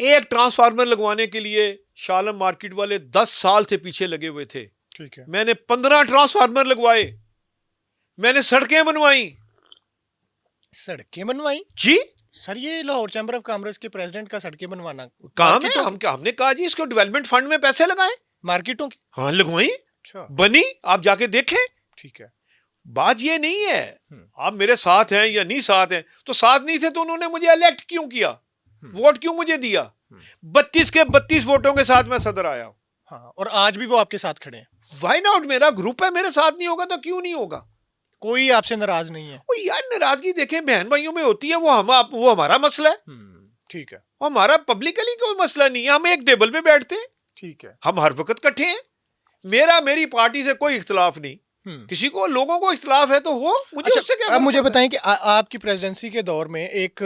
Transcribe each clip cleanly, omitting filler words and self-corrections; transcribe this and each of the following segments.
एक ट्रांसफार्मर लगवाने के लिए शालम मार्केट वाले 10 साल से पीछे लगे हुए थे। ठीक है। मैंने 15 ट्रांसफार्मर लगवाए, मैंने सड़कें बनवाई। सड़कें बनवाई? जी सर ये लाहौर चैम्बर ऑफ कॉमर्स के प्रेसिडेंट का सड़कें बनवाना काम है। हमने कहा जी इसको डेवलपमेंट फंड में पैसे लगाएं। मार्केटों की? हाँ लगवाई, अच्छा, बनी, आप जाके देखें। ठीक है। बात ये नहीं है आप मेरे साथ हैं या नहीं साथ हैं, तो साथ नहीं थे तो उन्होंने मुझे इलेक्ट क्यों किया, वोट क्यों मुझे दिया? 32 के 32 वोटों के साथ मैं सदर आया हूं। हाँ, और आज भी वो आपके साथ खड़े हैं। Why not? मेरा ग्रुप है, मेरे साथ नहीं होगा तो क्यों नहीं होगा? कोई आपसे नाराज नहीं है? वो यार नाराजगी देखें बहन भाइयों में होती है, वो हमारा मसला है। ठीक है। हमारा पब्लिकली कोई मसला नहीं है, हम एक टेबल पे बैठते हैं, ठीक है। हम हर वक्त इकट्ठे हैं। मेरी पार्टी से कोई इख्तलाफ नहीं। किसी को, लोगों को इख्तलाफ है तो हो, मुझे उससे क्या? अब मुझे बताएं कि आपकी प्रेसिडेंसी के दौर में एक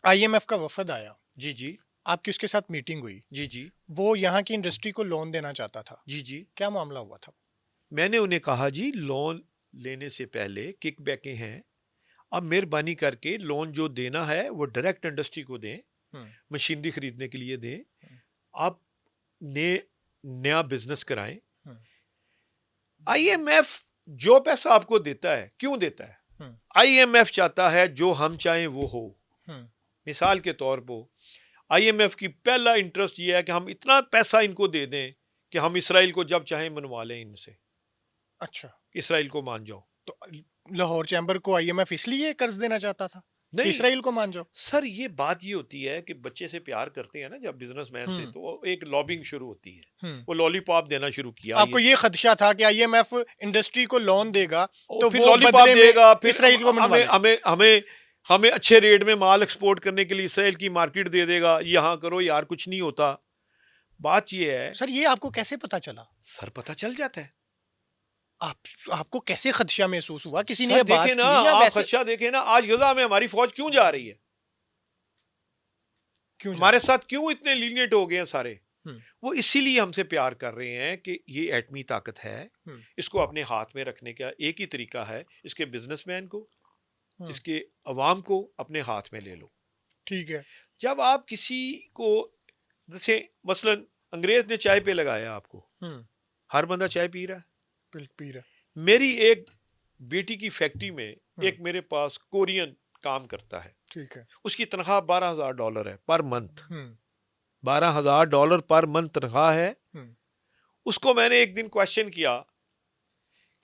आईएमएफ का वफद आया। जी जी। आपकी उसके साथ मीटिंग हुई। जी जी। वो यहाँ की इंडस्ट्री को लोन देना चाहता था। जी जी। क्या मामला हुआ था? मैंने उन्हें कहा जी लोन लेने से पहले किक बैकें हैं, अब मेहरबानी करके लोन जो देना है वो डायरेक्ट इंडस्ट्री को दें, मशीनरी खरीदने के लिए दें, आप नया बिजनेस कराएं। आईएमएफ जो पैसा आपको देता है क्यों देता है? आईएमएफ चाहता है जो हम चाहें वो हो। मिसाल के तौर पर आईएमएफ की पहला इंटरेस्ट ये है कि हम इतना पैसा इनको दे दें कि हम इसराइल को जब चाहें मनवा लें इनसे। अच्छा, इसराइल को मान जाओ। तो लाहौर चैम्बर को आईएमएफ इसलिए कर्ज देना चाहता था नहीं, इसराइल को मान जाओ? सर ये बात ये होती है कि बच्चे से प्यार करते हैं ना जब बिजनेसमैन से, तो एक लॉबिंग शुरू होती है। वो लॉलीपॉप देना शुरू किया। आपको ये खदशा था कि आईएमएफ इंडस्ट्री को लोन देगा तो फिर वो लॉलीपॉप देगा, फिर इसराइल को हमें हमें हमें हमें अच्छे रेट में माल एक्सपोर्ट करने के लिए इसराइल की मार्केट दे देगा। यहाँ करो यार, कुछ नहीं होता। बात ये है। सर ये आपको कैसे पता चला? सर पता चल जाता है। आपको कैसे खदशा महसूस हुआ? किसी सर ने देखे बात ना, की या आप वैसे? खदशा देखे ना, आज गजा में हमारी फौज क्यों जा रही है? क्यों हमारे साथ क्यों इतने लीनियट हो गए हैं सारे? वो इसीलिए हमसे प्यार कर रहे हैं कि ये एटमी ताकत है, इसको अपने हाथ में रखने का एक ही तरीका है, इसके बिजनेसमैन को, इसके अवाम को अपने हाथ में ले लो। ठीक है। जब आप किसी को, जैसे मसलन अंग्रेज ने चाय पे लगाया आपको, हर बंदा चाय पी रहा है, पी रहा। मेरी एक बेटी की फैक्ट्री में एक मेरे पास कोरियन काम करता है। ठीक है। उसकी तनख्वाह $12,000 है पर मंथ। $12,000 पर मंथ तनख्वाह है। उसको मैंने एक दिन क्वेश्चन किया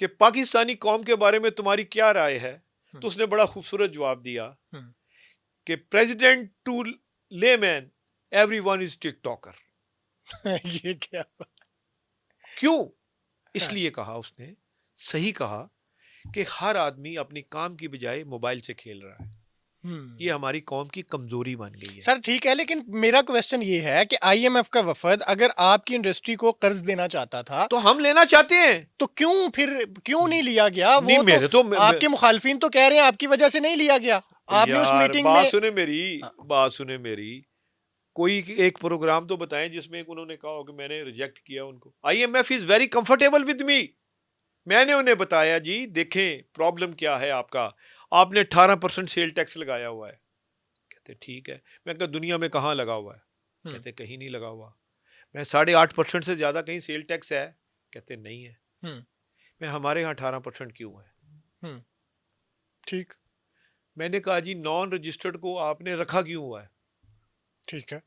कि पाकिस्तानी कौम के बारे में तुम्हारी क्या राय है, तो उसने बड़ा खूबसूरत जवाब दिया कि president to layman everyone is TikToker. ये क्या? क्यों? इसलिए कहा उसने, सही कहा कि हर आदमी अपनी काम की बजाय मोबाइल से खेल रहा है। ये हमारी कौम की कमजोरी बन गई है। सर ठीक है, लेकिन मेरा क्वेश्चन ये है कि आईएमएफ का वफद अगर आपकी इंडस्ट्री को कर्ज देना चाहता था तो हम लेना चाहते हैं, तो क्यों नहीं लिया गया? नहीं, वो मेरे तो आपके मुखालफिन तो कह रहे हैं आपकी वजह से नहीं लिया गया। आपने उस मीटिंग में बात सुने मेरी, कोई एक प्रोग्राम तो बताएं जिसमें उन्होंने कहा हो कि मैंने रिजेक्ट किया उनको। IMF is very comfortable with me. मैंने उन्हें बताया जी देखें प्रॉब्लम क्या है आपका, आपने 18% सेल टैक्स लगाया हुआ है। कहते ठीक है। मैं कहा दुनिया में कहाँ लगा हुआ है? कहते कहीं नहीं लगा हुआ। मैं 8.5% से ज्यादा कहीं सेल टैक्स है? कहते नहीं है। मैं हमारे यहाँ 18% क्यों है? ठीक। मैंने कहा जी नॉन रजिस्टर्ड को आपने रखा क्यों हुआ है? ठीक है।